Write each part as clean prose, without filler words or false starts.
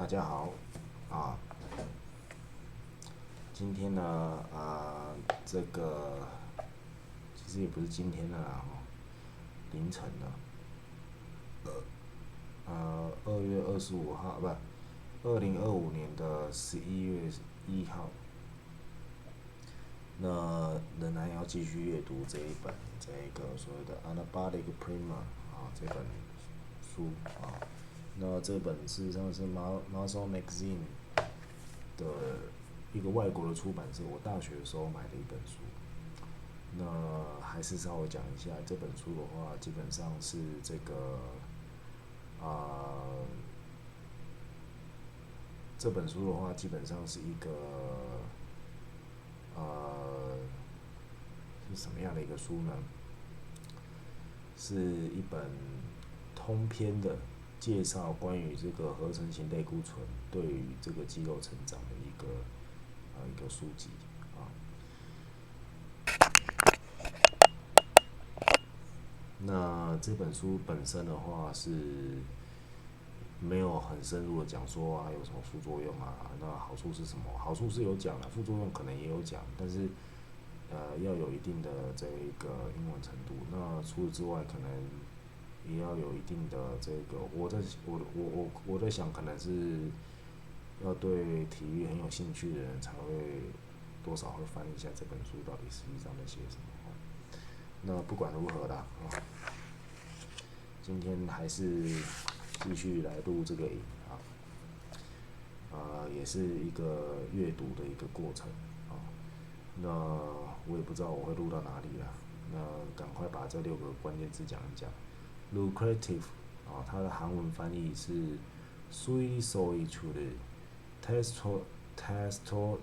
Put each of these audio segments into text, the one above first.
家好，今天呢，这个其实也不是今天的啦，凌晨了，2月25号，不，2025年的11月1号，那仍然要继续阅读这一本这个所谓的 anabolic primer 这本书那这本事实上是 Muscle Magazine 的一个外国的出版社，我大学的时候买的一本书。那还是稍微讲一下这本书的话，基本上是这个这本书的话，基本上是一个是什么样的一个书呢？是一本通篇的介绍关于这个合成型类固醇对于这个肌肉成长的一个书籍那这本书本身的话是没有很深入的讲说有什么副作用那好处是什么？好处是有讲的，副作用可能也有讲，但是要有一定的这个英文程度。那除此之外，可能也要有一定的这个，我在想，可能是要对体育很有兴趣的人才会多少会翻一下这本书到底实际上在写什么。那不管如何啦，今天还是继续来录这个影也是一个阅读的一个过程那我也不知道我会录到哪里啦，那赶快把这6个关键字讲一讲。lucrative 它的韩文翻译是수익소이출을 testosterone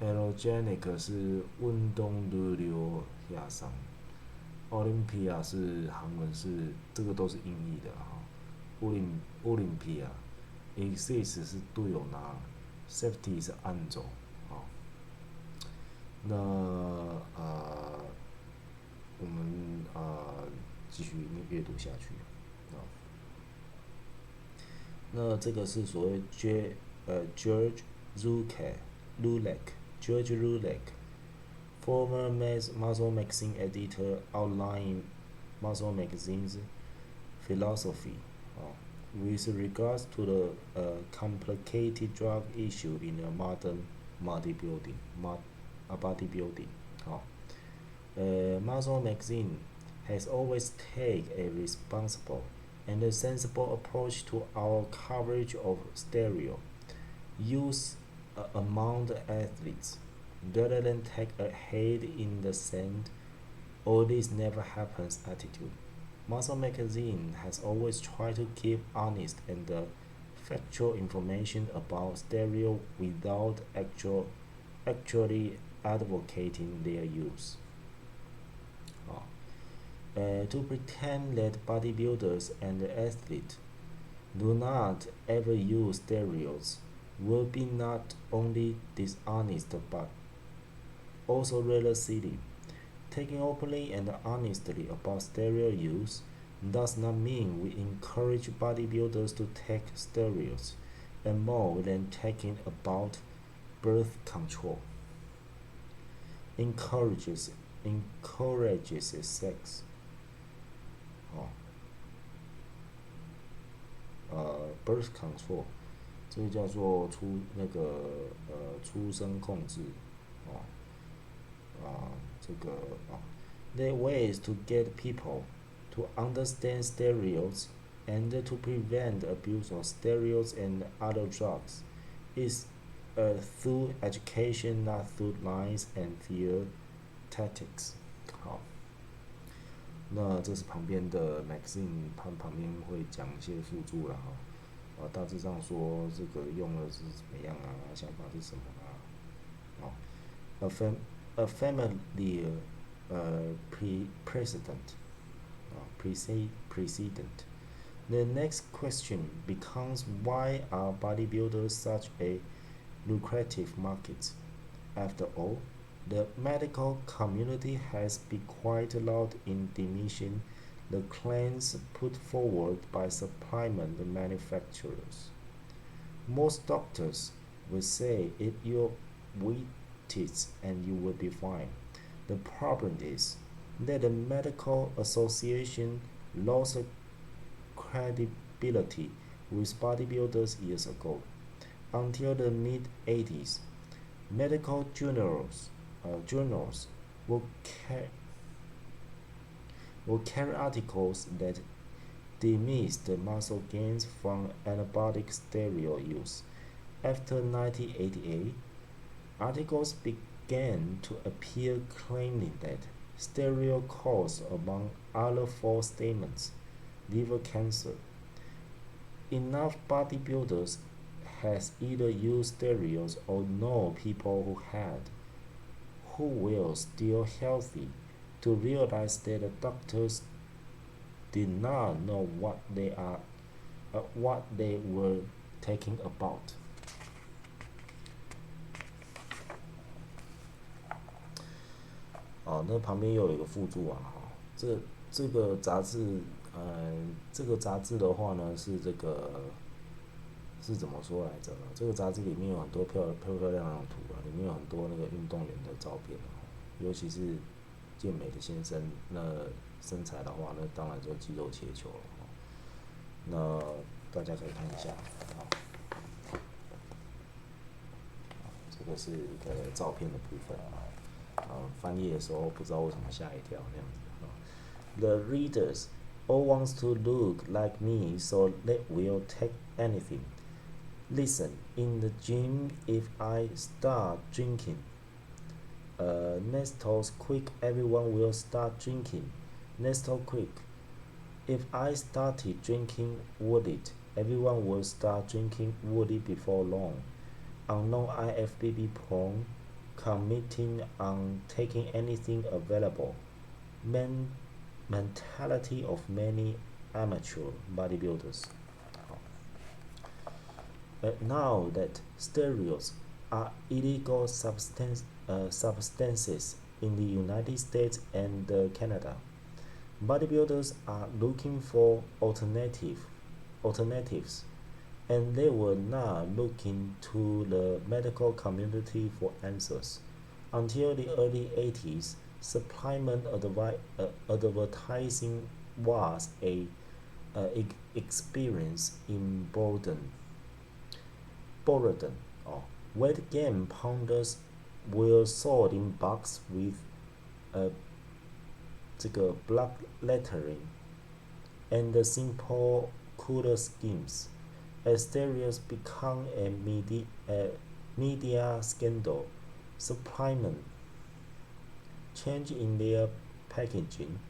allergenic 是运动热流下降，Olympia 是韩文是这个都是音译的Olympia exist 是对有拿 ，safety 是按走那我们继续阅读下去那这个是所谓George George Lulek, former Muscle Magazine editor, outlining Muscle Magazine's philosophy with regards to the complicated drug issue in the modern bodybuilding. Muscle Magazine has always taken a responsible and a sensible approach to our coverage of steroid use among the athletes, rather than take a head in the sand, all this never happens attitude. Muscle Magazine has always tried to give honest and factual information about steroids without actually advocating their use. To pretend that bodybuilders and athletes do not ever use steroids will be not only dishonest but also rather silly. Taking openly and honestly about steroid use does not mean we encourage bodybuilders to take steroids, and more than talking about birth control. Encourages sex. Birth control 这个叫做出生控制There are ways to get people to understand steroids and to prevent the abuse of steroids and other drugs is through education, not through lies and fear tactics. 好，那这是旁边的 magazine， 旁边会讲一些附注啦大致上说这个用的是怎么样想法是什么A familiar precedent. The next question becomes, why are bodybuilders such a lucrative market? After all, The medical community has been quite loud in dismissing the claims put forward by supplement manufacturers. Most doctors will say eat your wheaties and you will be fine. The problem is that the medical association lost credibility with bodybuilders years ago. Until the mid 80s, medical journals will, ca- will carry articles that dismissed muscle gains from anabolic steroid use. After 1988, articles began to appear claiming that steroid caused, among other false statements, liver cancer. Enough bodybuilders has either used steroids or know people who had, who were still healthy, to realize that the doctors did not know what they were talking about.那旁边又有一个附注啊，这个杂志，这个杂志的话呢是怎么说来着？这个杂志里面有很多漂亮的图啊，里面有很多那个运动员的照片啊，尤其是健美的先生，那身材的话，那当然就肌肉切球了。那大家可以看一下啊，这个是一个照片的部分啊。翻页的时候不知道为什么吓一跳那样子啊。The readers all wants to look like me, so they will take anything. Listen, in the gym, if I start drinking, Nestor's quick, everyone will start drinking. Nestor quick. If I started drinking woody, everyone will start drinking woody before long. Unknown IFBB porn, committing on taking anything available. Mentality of many amateur bodybuilders. Now that steroids are illegal substances in the United States and Canada, bodybuilders are looking for alternatives, and they were not looking to the medical community for answers. Until the early 80s, supplement advertising was a experience in Borden, weight gain pounders were sold in boxes with 这个 black lettering and the simple color schemes. As steroids become a media scandal, supplement change in their packaging.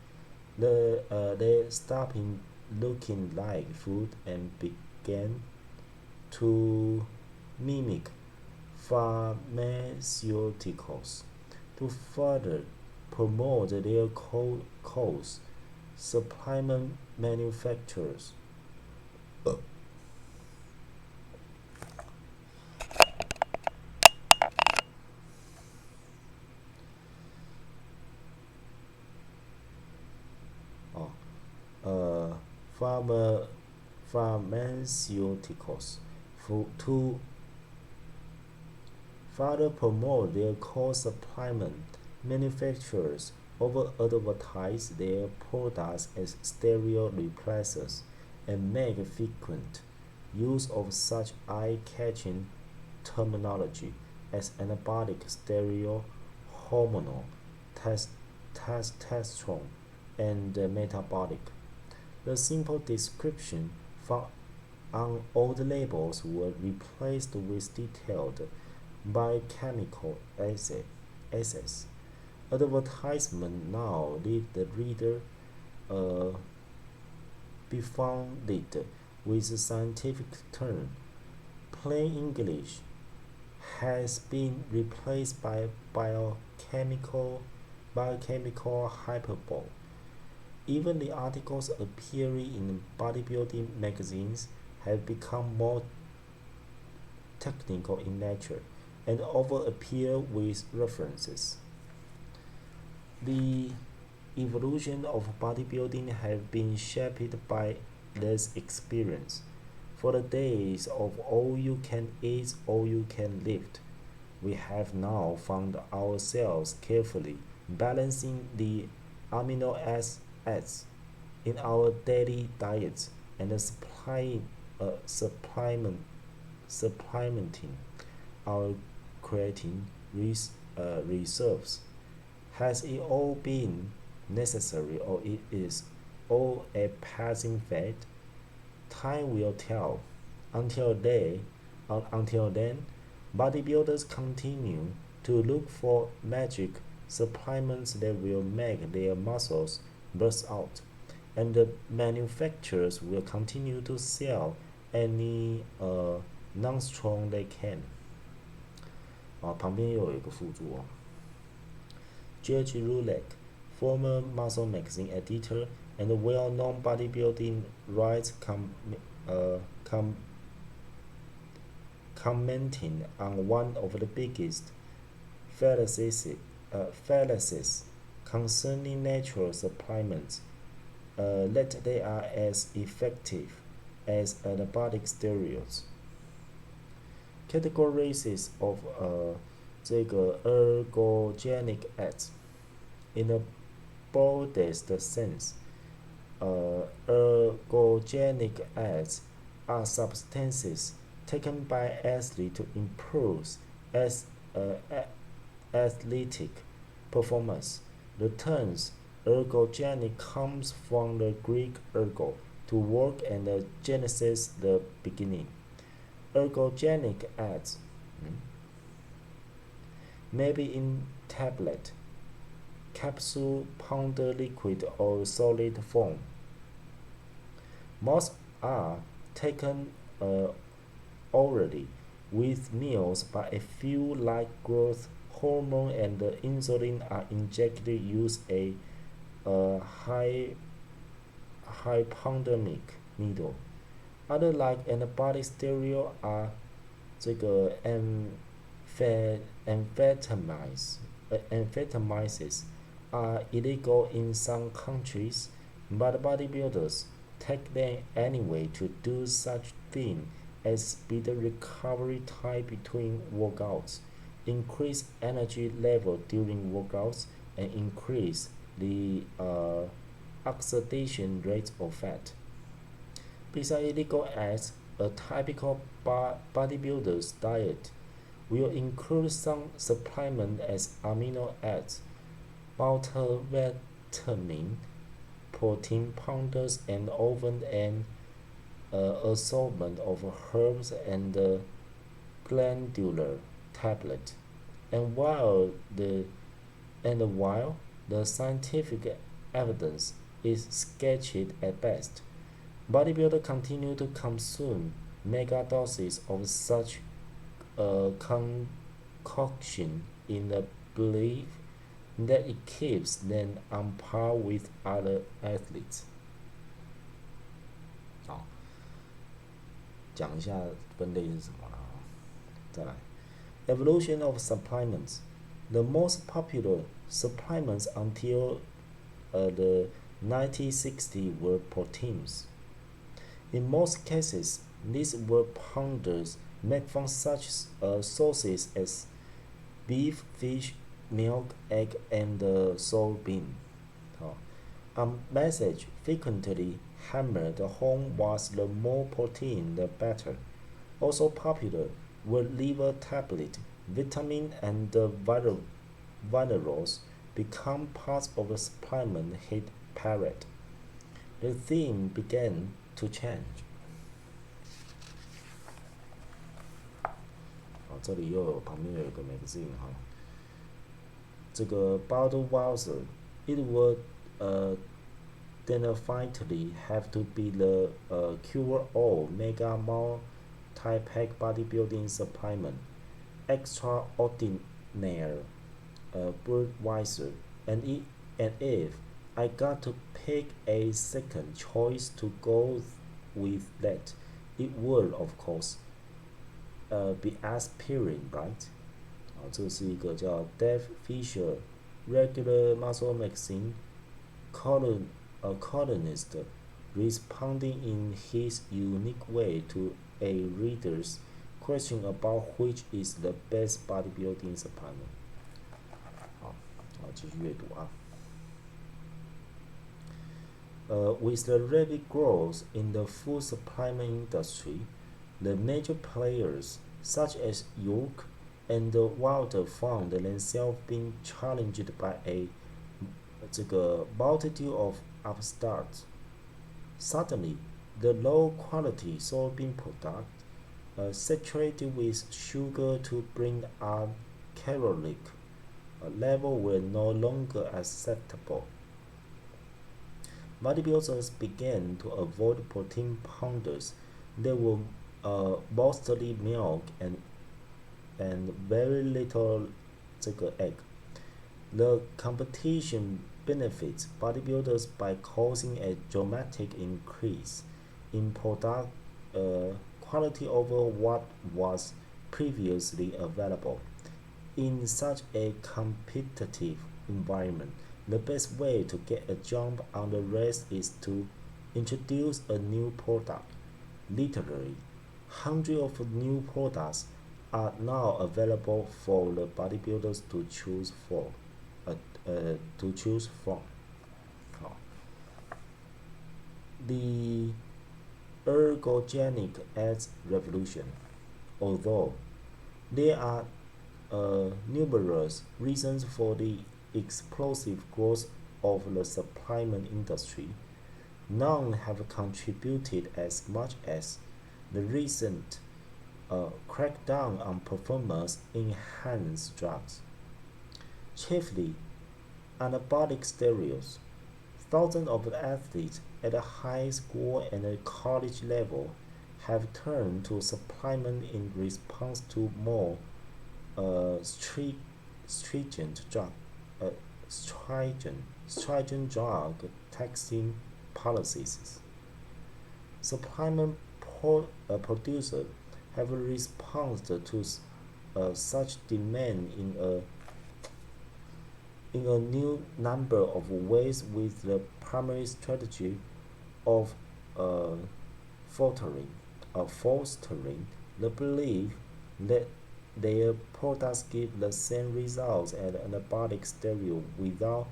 They stopped looking like food and began to mimic pharmaceuticals. To further promote their cause, supplement manufacturers pharmaceuticals to further promote their core supplement manufacturers over advertise their products as steroid replacers and make frequent use of such eye-catching terminology as anabolic steroid, hormonal, testosterone, and metabolic. The simple description found on old labels were replaced with detailed biochemical essays. Advertisement now leave the reader befounded with a scientific term. Plain English has been replaced by biochemical hyperbole. Even the articles appearing in bodybuilding magazines have become more technical in nature and over appear with references The evolution of bodybuilding has been shaped by this experience. For the days of all you can eat, all you can lift, we have now found ourselves carefully balancing the amino acids in our daily diets and supplementing our creatine reserves. Has it all been necessary, or it is all a passing fad? Time will tell. Until they, until then, bodybuilders continue to look for magic supplements that will make their muscles burst out, and the manufacturers will continue to sell any non-strong they can. 旁边又有一个附注哦。George Roulek, former Muscle Magazine editor and well-known bodybuilding rights commenting on one of the biggest fallacies concerning natural supplements, that they are as effective as anabolic steroids. Categories of 这个 ergogenic ads in the broadest sense. Ergogenic ads are substances taken by athletes to improve athletic performance. The term ergogenic comes from the Greek ergo, to work, and the Genesis, the beginning. Ergogenic ads may be in tablet, capsule, powder, liquid, or solid form. Most are taken orally with meals, but a few, like growth hormone and insulin, are injected use a hypodermic needle. Other, like anabolic steroid, are 这个 amphetamines are illegal in some countries, but bodybuilders take them anyway to do such things as speed recovery time between workouts, increase energy level during workouts, and increase the oxidation rate of fat. Besides illegal ads, a typical bodybuilder's diet will include some supplement as amino acids, multivitamin, protein powders, and often an assortment of herbs and glandular tablet. And while the scientific evidence is sketchy at best, bodybuilders continue to consume mega doses of such concoction in the belief that it keeps them on par with other athletes. 好，讲一下分类是什么了。再来 ，Evolution of supplements. The most popular supplements until the 1960s were proteins. In most cases, these were powders made from such sources as beef, fish, milk, egg, and soybean. A message frequently hammered home was the more protein, the better. Also popular were liver tablet, vitamin, and minerals become parts of the supplement hit parade. The theme began to change. 这里旁边有一个 magazine 哈，这个 Budweiser, it would definitely have to be the cure-all mega multi-pack bodybuilding supplement, extraordinaire Budweiser, and if I got to pick a second choice to go with that, it would of course be aspirin, right? 这是一个叫 Dave Fisher regular muscle magazine columnist responding in his unique way to a reader's question about which is the best bodybuilding supplement. 好，继续阅读啊。With the rapid growth in the food supplement industry, the major players such as York and Wilder found themselves being challenged by a multitude of upstarts. Suddenly, the low-quality soybean product, saturated with sugar to bring up caloric level, were no longer acceptable. Bodybuilders began to avoid protein powders that were mostly milk and very little egg. The competition benefits bodybuilders by causing a dramatic increase in product quality over what was previously available. In such a competitive environment, the best way to get a jump on the race is to introduce a new product. Literally, hundreds of new products are now available for the bodybuilders to choose from. 好 The ergogenic ads revolution. Although there are numerous reasons for the explosive growth of the supplement industry, none have contributed as much as the recent crackdown on performance-enhanced drugs, chiefly anabolic steroids. Thousands of athletes at the high school and the college level have turned to supplement in response to more stringent drug taxing policies. Supplement producers have responded to such demand in a new number of ways, with the primary strategy of fostering the belief that their products give the same results as anabolic steroid without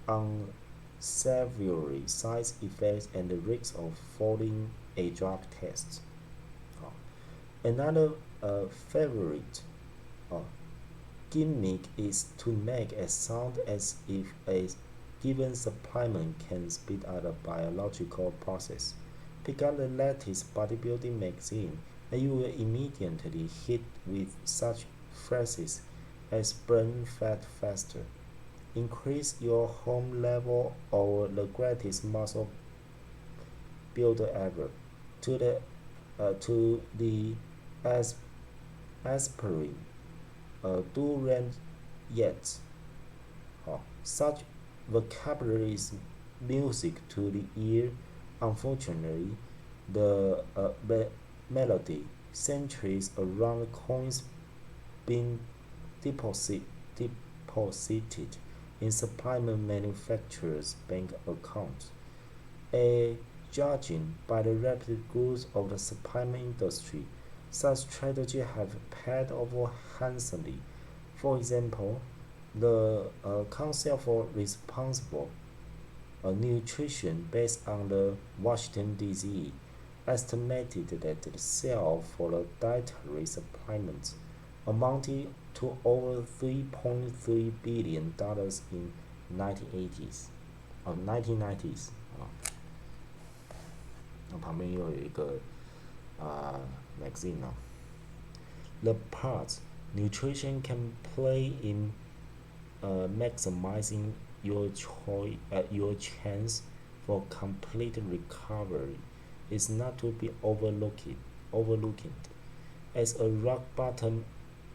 unsavory side effects and the risk of failing a drug test. Another favorite gimmick is to make it sound as if a given supplement can speed up a biological process. Pick up the latest bodybuilding magazine and you will immediately hit with such phrases as burn fat faster, increase your home level, or the greatest muscle builder ever, to the aspirin do yet. Such vocabulary is music to the ear. Unfortunately, the melody centers around coins being deposited in supplement manufacturers' bank accounts. Judging by the rapid growth of the supplement industry, such strategies have paid off handsomely. For example, the concept for responsible nutrition based on the Washington, D.C. estimated that the sale for the dietary supplements amounted to over $3.3 billion in 1990s. 那旁边又有一个magazine 啊。The part nutrition can play in maximizing your chance for complete recovery is not to be overlooked. As a rock bottom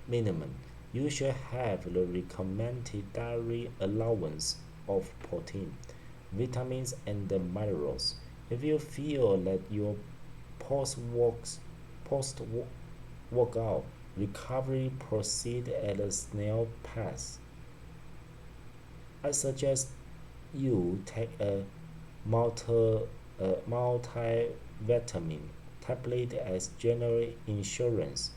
minimum, you should have the recommended dietary allowance of protein, vitamins, and the minerals. If you feel that your post-workout recovery proceeds at a snail pace, I suggest you take a multivitamin tablet as general insurance.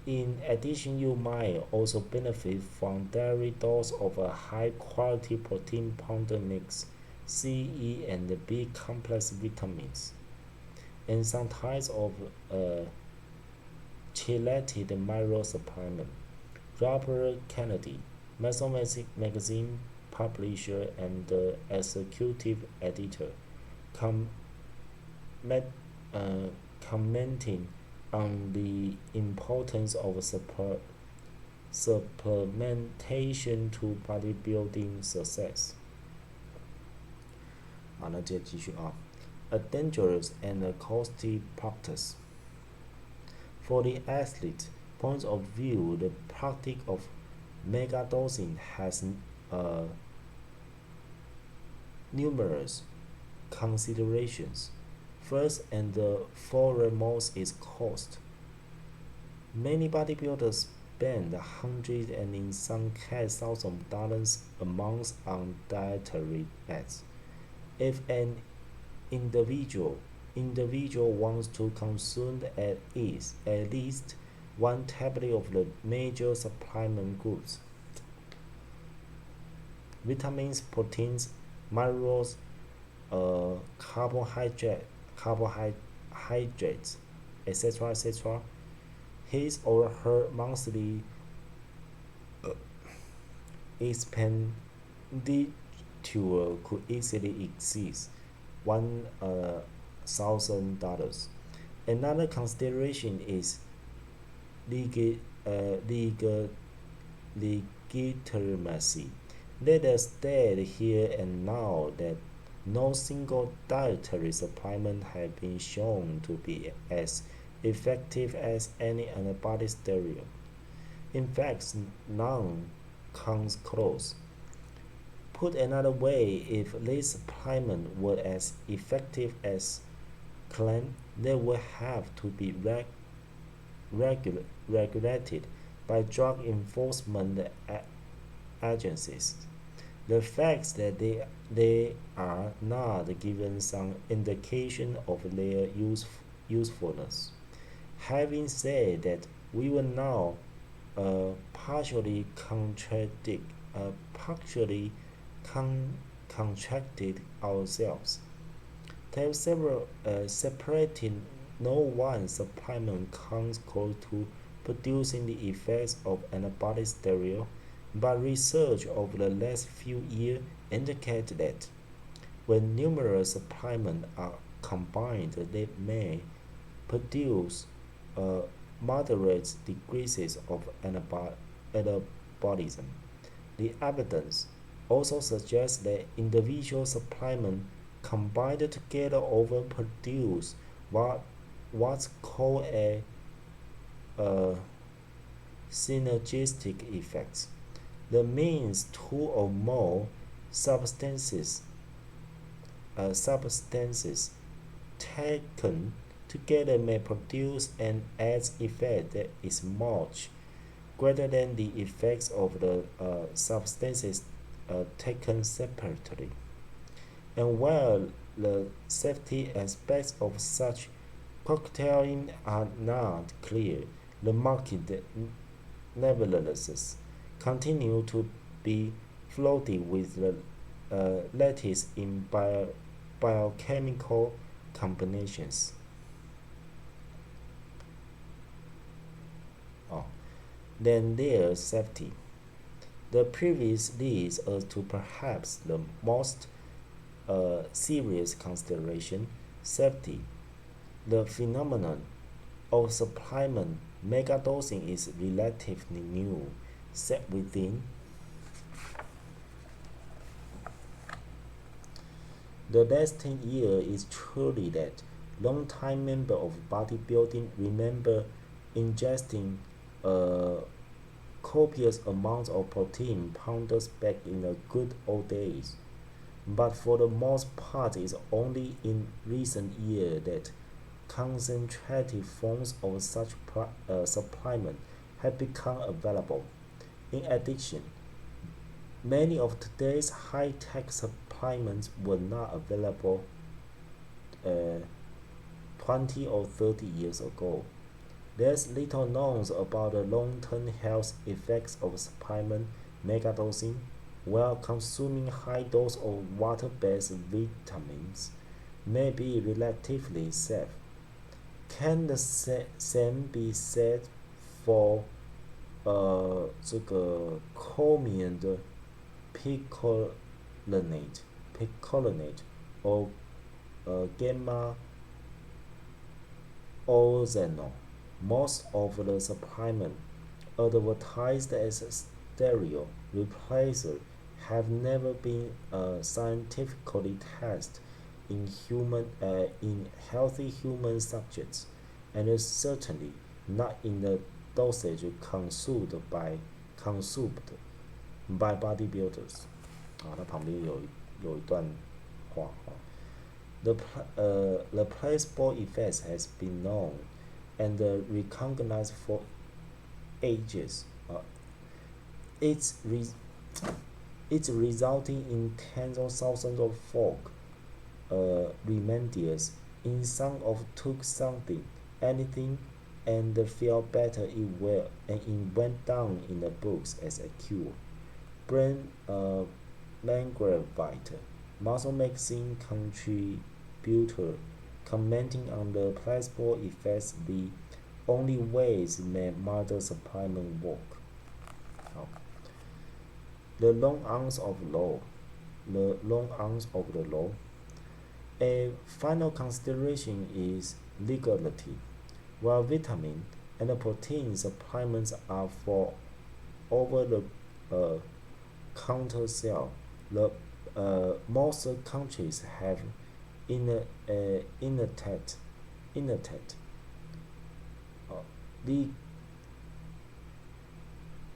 In addition, you might also benefit from daily dose of a high-quality protein powder mix, C, E, and B complex vitamins, and some types of chelated mineral supplement. Robert Kennedy, MuscleMag magazine publisher and executive editor, com- commenting on the importance of supplementation to bodybuilding success. 好，那接着继续啊。A dangerous and a costly practice. For the athlete point of view, the practice of megadosing has numerous considerations. First and foremost is cost. Many bodybuilders spend hundreds and in some cases thousands of dollars a month on dietary ads. If an individual wants to consume at least one tablet of the major supplement groups, vitamins, proteins, minerals, carbohydrates, etc., his or her monthly expenditure could easily exceed $1,000. Another consideration is legitimacy. Let us state here and now that no single dietary supplement has been shown to be as effective as any anabolic steroid. In fact, none comes close. Put another way, if this supplement were as effective as claimed, they would have to be regulated by drug enforcement agencies. The fact that they are not given some indication of their usefulness. Having said that, we will now partially contracted ourselves. There several separating no one supplement comes close to producing the effects of anabolic steroid, but research over the last few years indicates that when numerous supplements are combined, they may produce moderate decreases of anabolism. The evidence also suggests that individual supplements combined together often produce what's called a synergistic effect. That means two or more substances taken together may produce an added effect that is much greater than the effects of the substances taken separately. And while the safety aspects of such cocktailing are not clear, the market nevertheless continue to be flooded with the latest in biochemical combinations. Then there's safety. The previous leads us to perhaps the most serious consideration: safety. The phenomenon of supplement megadosing is relatively new, set within the last 10 years. Is truly that long-time members of bodybuilding remember ingesting copious amounts of protein powders back in the good old days. But for the most part, it's only in recent years that concentrated forms of such supplement have become available. In addition, Many of today's high-tech supplements were not available 20 or 30 years ago. There's little known about the long-term health effects of supplement megadosing, while consuming high dose of water-based vitamins may be relatively safe. Can the same be said for这个 chromium 的 picolinate or gamma oxeno? Most of the supplements advertised as stereo replacer have never been scientifically tested in healthy human subjects, and certainly not in the dosage consumed by bodybuilders. 啊，它旁边有一段话啊。The placebo effect has been known and recognized for ages. It's resulting in tens of thousands of folk remedies in some of took something, anything, and feel better and it went down in the books as a cure. Brain Mangravite, Muscle Magazine contributor, commenting on the placebo effects, the only ways may modern supplement work. The long arms of law. The long arms of the law. A final consideration is legality. While vitamin and protein supplements are for over-the-counter sale, most countries have enacted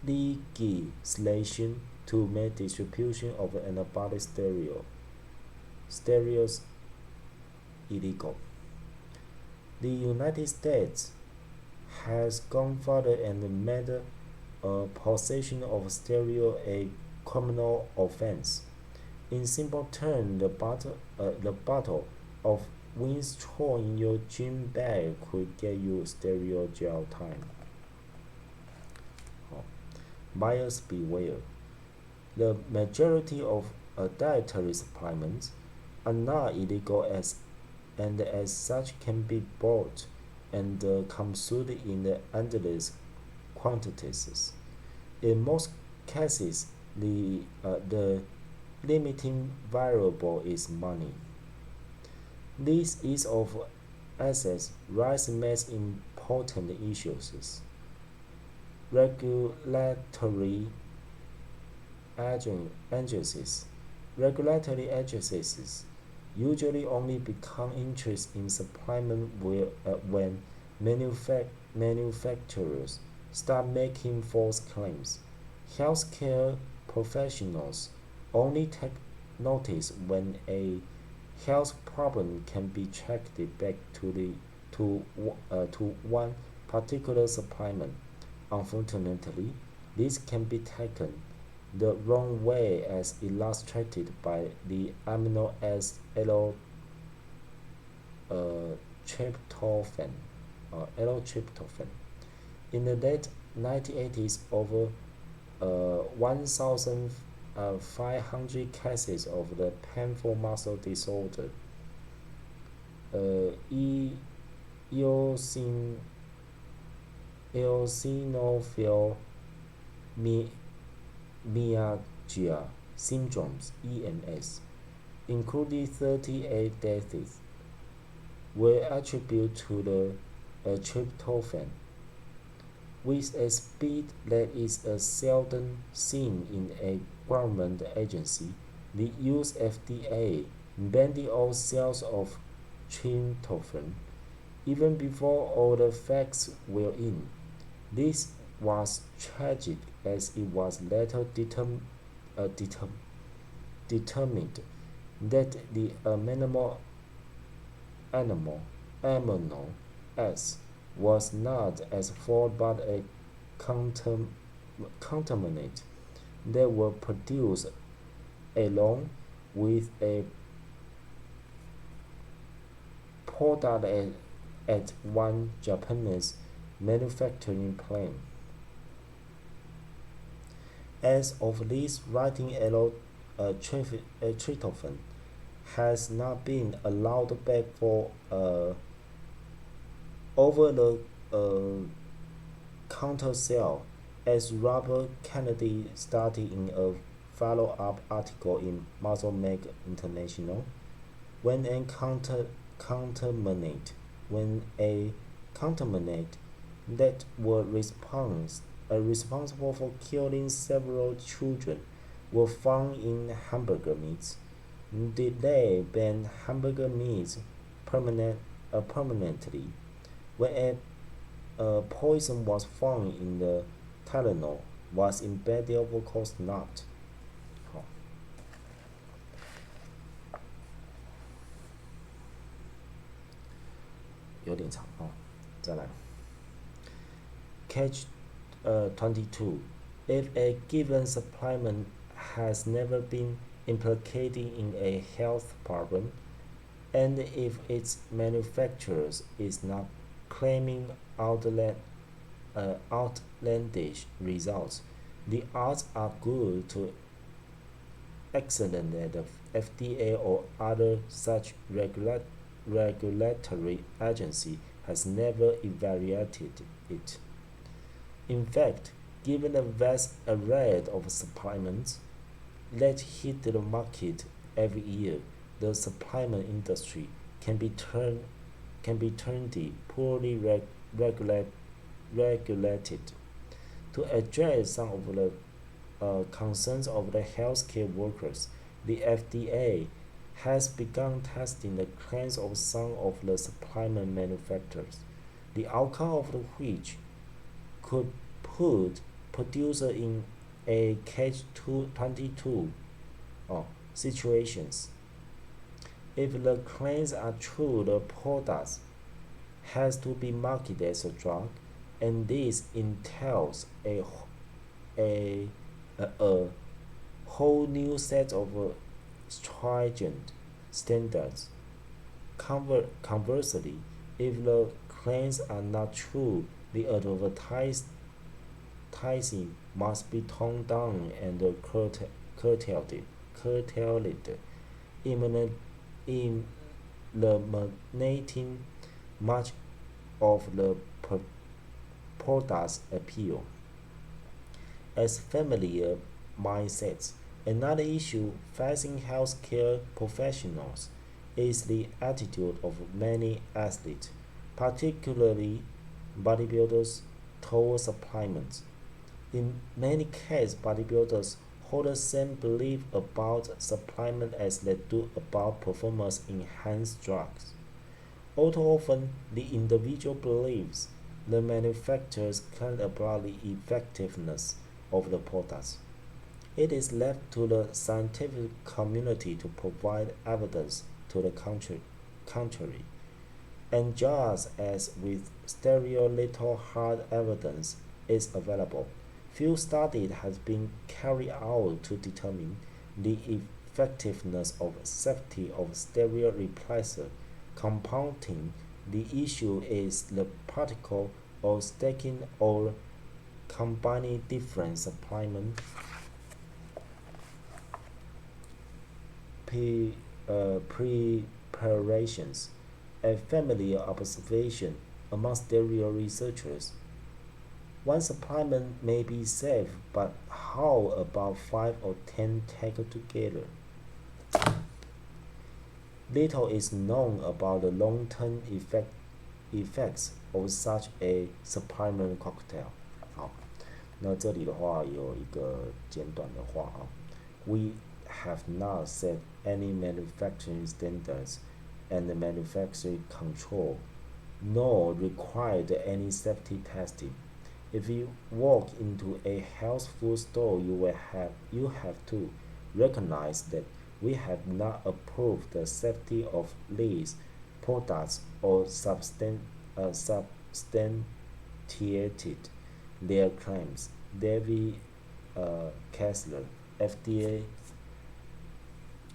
legislation to make distribution of anabolic steroids illegal. The United States has gone further and made possession of steroid a criminal offense. In simple terms, the bottle of Winstrol in your gym bag could get you steroid jail time. Buyers beware. The majority of dietary supplements are not illegal and as such can be bought and consumed in endless quantities. In most cases, the limiting variable is money. This ease of access raises important issues. Regulatory agencies usually only become interested in supplement when manufacturers start making false claims. Healthcare professionals only take notice when a health problem can be tracked back to one particular supplement. Unfortunately, this can be taken the wrong way, as illustrated by the amino acid L-tryptophan. In the late 1980s, over 1,500 cases of the painful muscle disorder, eosinophilomyalgia syndromes (EMS), including 38 deaths, were attributed to the tryptophan. With a speed that is seldom seen in a government agency, the US FDA banned all sales of tryptophan even before all the facts were in. This was tragic, as it was later determined that the amino acid was not as flawed but a contaminant They were produced along with a product at one Japanese manufacturing plant. As of this writing, tryptophan has not been allowed back for over the counter sale, as Robert Kennedy stated in a follow-up article in MuscleMag International. When a contaminant when a contaminant that were responsible for killing several children were found in hamburger meats, did they ban hamburger meats permanently? When a poison was found in the Tylenol, was it bad? Of course not. 好，有点长哦，再来。Catch 22. If a given supplement has never been implicated in a health problem, and if its manufacturer is not claiming outlandish results, the odds are good to excellent that the FDA or other such regulatory agency has never evaluated it. In fact, given the vast array of supplements that hit the market every year, the supplement industry can be turned poorly regulated. To address some of the concerns of the healthcare workers, the FDA has begun testing the claims of some of the supplement manufacturers, the outcome of which could put producer in a catch-22 situations. If the claims are true, the product has to be marketed as a drug, and this entails a whole new set of stringent standards. Conversely, if the claims are not true, the advertising must be toned down and curtailed, eliminating much of the product's appeal. As familiar mindsets, another issue facing healthcare professionals is the attitude of many athletes, particularly bodybuilders, toward supplements. In many cases, bodybuilders hold the same belief about supplement as they do about performance-enhanced drugs. All too often, the individual believes the manufacturers can't apply the effectiveness of the products. It is left to the scientific community to provide evidence to the contrary. And just as with stereo little hard evidence is available, few studies have been carried out to determine the effectiveness of safety of stereo replacer. Compounding the issue is the practical of stacking or combining different supplement preparations. A familiar observation among stereo researchers. One supplement may be safe, but how about 5 or 10 taken together? Little is known about the long-term effects of such a supplement cocktail. 好，那这里的话有一个简短的话啊。We have not set any manufacturing standards and manufacturing control, nor required any safety testing. If you walk into a health food store, you have to recognize that we have not approved the safety of these products or substantiated their claims. Kessler, FDA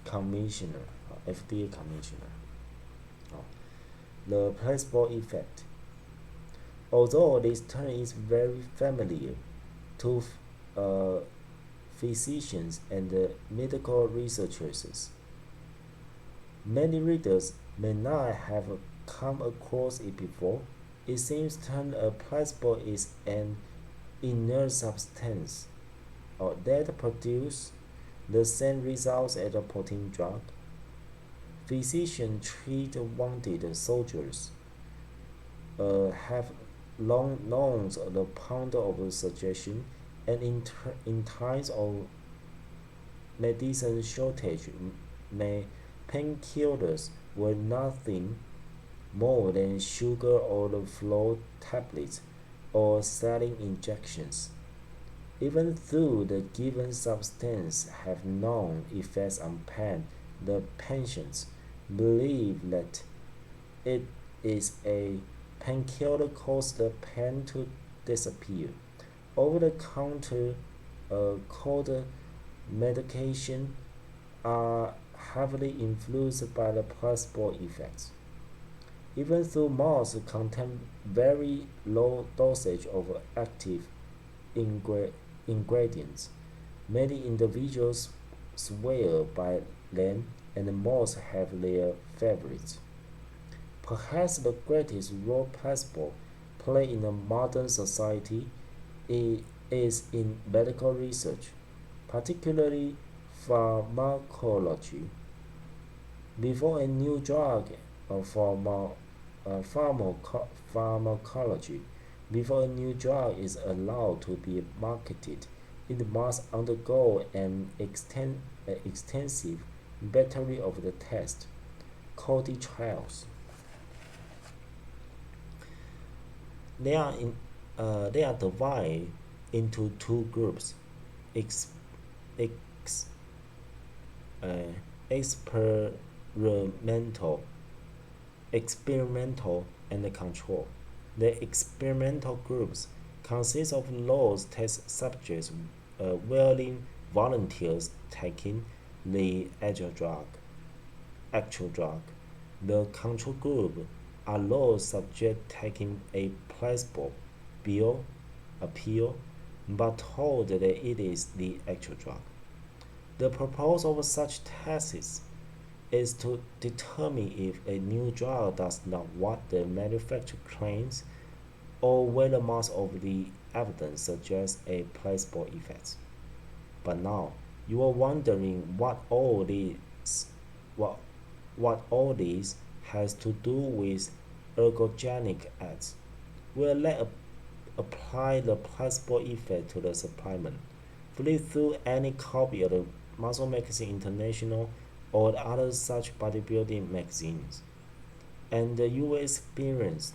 commissioner, FDA commissioner. The placebo effect. Although this term is very familiar to physicians and medical researchers, many readers may not have come across it before. It seems that a placebo is an inert substance that produces the same results as a protein drug. Physicians treat wounded soldiers have long known the power of suggestion, and in times of medicine shortage, may painkillers were nothing more than sugar or the flour tablets or saline injections. Even though the given substance have known effects on pain, the patients believe that it is a painkiller cause the pain to disappear. Over-the-counter cold medication are heavily influenced by the placebo effects. Even though most contain very low dosage of active ingredients, many individuals swear by them and most have their favorites. Perhaps the greatest role placebo play in a modern society is in medical research, particularly pharmacology. Before a new drug pharmacology, before a new drug is allowed to be marketed, it must undergo an extensive battery of the test, called the trials. They are divided into two groups: ex, ex, uh, experimental, and control. The experimental groups consist of low test subjects, willing volunteers taking the actual drug. The control group are those subjects taking a placebo pill, but told that it is the actual drug. The purpose of such tests is to determine if a new drug does not what the manufacturer claims or whether most of the evidence suggests a placebo effect. But now you are wondering what what all this has to do with ergogenic ads. Well, let's apply the placebo effect to the supplement. Flip through any copy of the Muscle Magazine International or other such bodybuilding magazines, and you will experience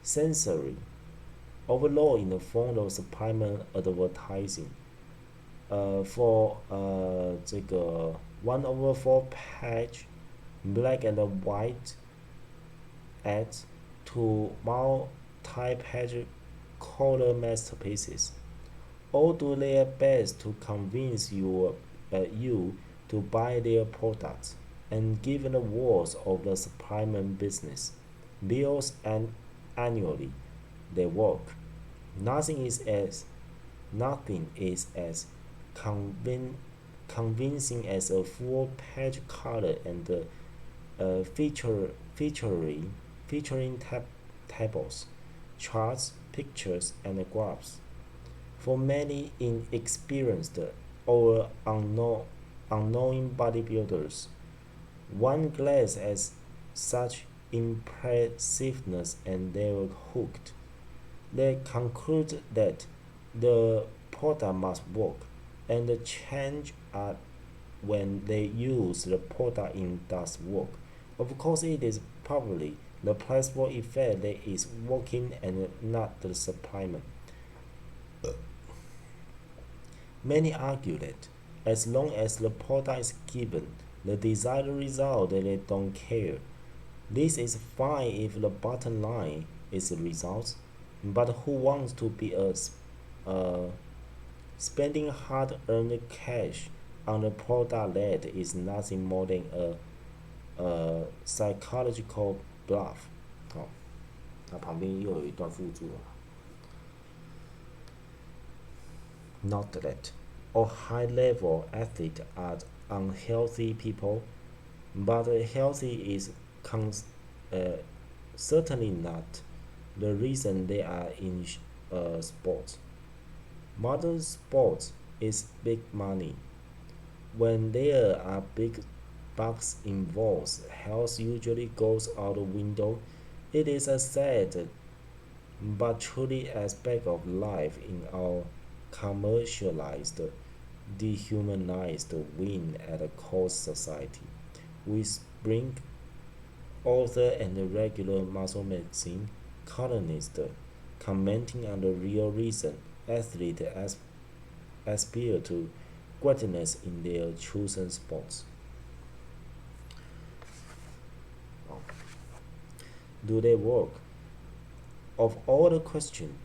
sensory overload in the form of supplement advertising. For 这个 1/4 page black and white ads to multi-page color masterpieces, all do their best to convince you to buy their products. And given the walls of the supplement business, bills and annually, they work. Nothing is as convincing as a full-page color and featuring tables, charts, pictures, and graphs. For many inexperienced or unknowing bodybuilders, one glance at such impressiveness and they were hooked. They conclude that the product must work, and the change are when they use the product in does work. Of course, it is probably the placebo effect that is working and not the supplement. Many argue that as long as the product is given the desired result, they don't care. This is fine if the bottom line is the results, but who wants to be a Spending hard-earned cash on a product that is nothing more than a psychological bluff。哦，那旁边又有一段附注了。Not that all high-level athletes are unhealthy people, but healthy is certainly not the reason they are in sports. Modern sports is big money. When there are big bucks involved, health usually goes out the window. It is a sad but truly aspect of life in our commercialized, dehumanized win at a cost society. We bring author and regular muscle magazine columnist commenting on the real reason athletes aspire to greatness in their chosen sports. Do they work? Of all the questions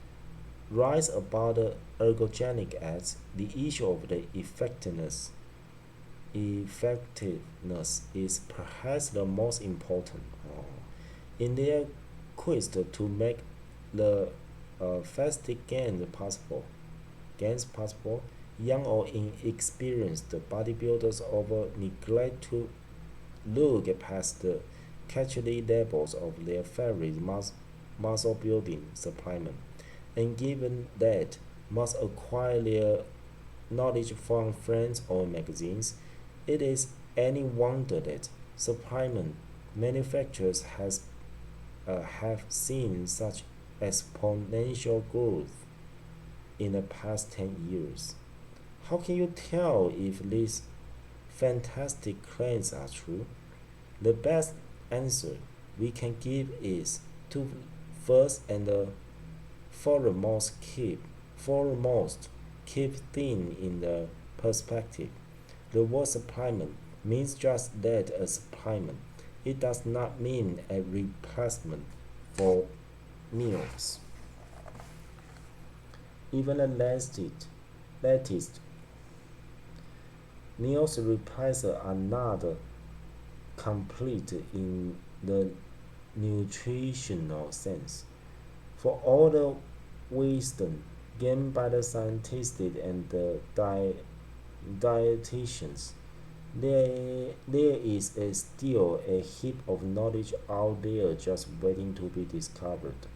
raised about the ergogenic acts, the issue of the effectiveness is perhaps the most important. In their quest to make the fastest gains possible, young or inexperienced bodybuilders often neglect to look past the catchy labels of their favorite muscle building supplement, and given that must acquire their knowledge from friends or magazines, it is any wonder that supplement manufacturers have seen such exponential growth in the past 10 years. How can you tell if these fantastic claims are true? The best answer we can give is to first and foremost keep things in the perspective. The word supplement means just that, a supplement. It does not mean a replacement for meals. Even the latest meals replacers are not complete in the nutritional sense. For all the wisdom gained by the scientists and the dietitians, there is still a heap of knowledge out there just waiting to be discovered.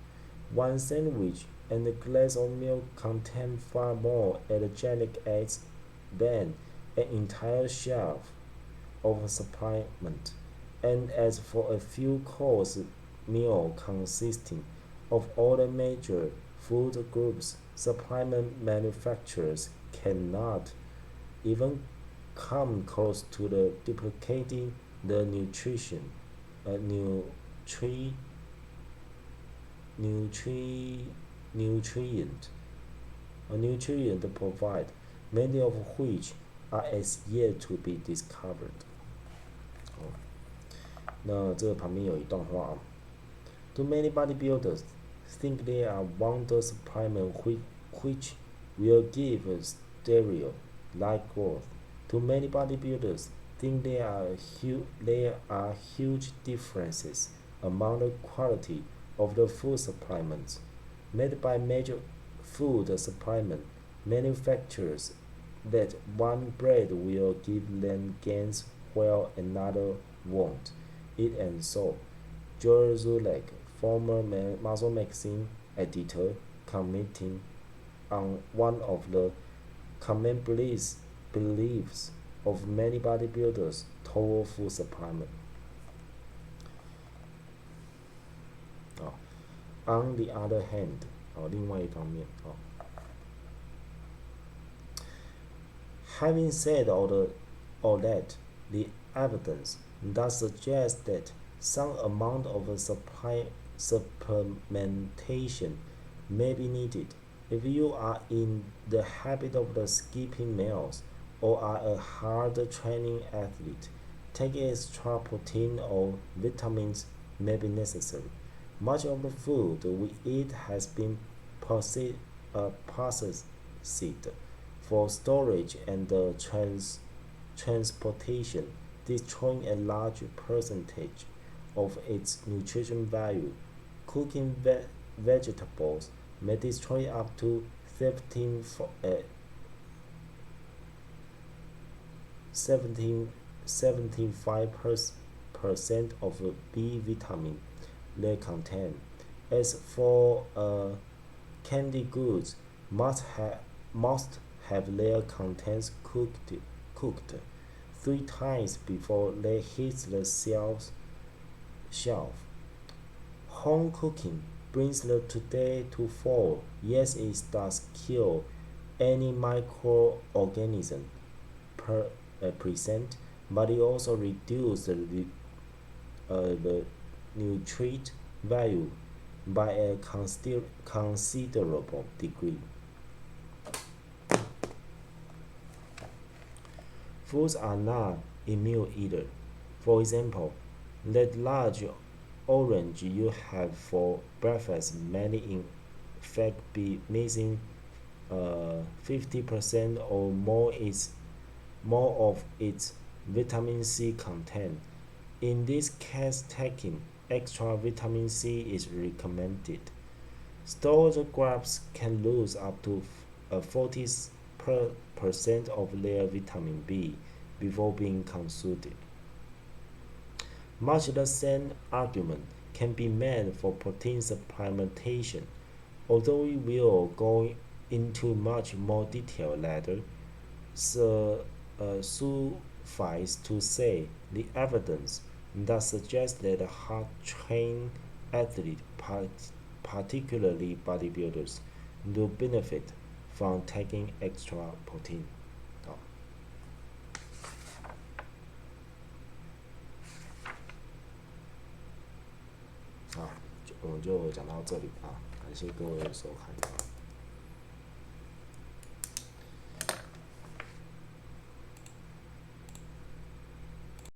One sandwich and a glass of milk contain far more ergogenic aids than an entire shelf of supplement. And as for a few course meal consisting of all the major food groups, supplement manufacturers cannot even come close to the duplicating the nutrient provide, many of which are as yet to be discovered. 那这个旁边有一段话啊。Too many bodybuilders think they are wonder supplement which will give stereo-like growth. Too many bodybuilders think there are huge differences among the quality of the food supplements made by major food supplement manufacturers, that one brand will give them gains while another won't. It and so. Gerard, former Muscle Magazine editor, commenting on one of the common beliefs of many bodybuilders toward food supplement. On the other hand, 另外一方面having said all that, the evidence does suggest that some amount of supplementation may be needed. If you are in the habit of skipping meals or are a hard training athlete, taking extra protein or vitamins may be necessary. Much of the food we eat has been processed for storage and transportation, destroying a large percentage of its nutrition value. Cooking vegetables may destroy up to 75% of the B vitamin they contain. As for candy goods, must have their contents cooked 3 times before they hit the shelf. Home cooking brings the today to fall. Yes, it does kill any microorganism present, but it also reduces the nutrient value by a considerable degree. Foods are not immune either. For example, that large orange you have for breakfast may in fact be missing 50% or more of its vitamin C content. In this case, taking extra vitamin C is recommended. Stored grapes can lose up to 40% of their vitamin B before being consumed. Much the same argument can be made for protein supplementation, although we will go into much more detail later. Suffice to say, the evidence that suggests that hard-trained athletes, particularly bodybuilders, do benefit from taking extra protein. 好，我们就讲到这里啊，感谢各位的收看。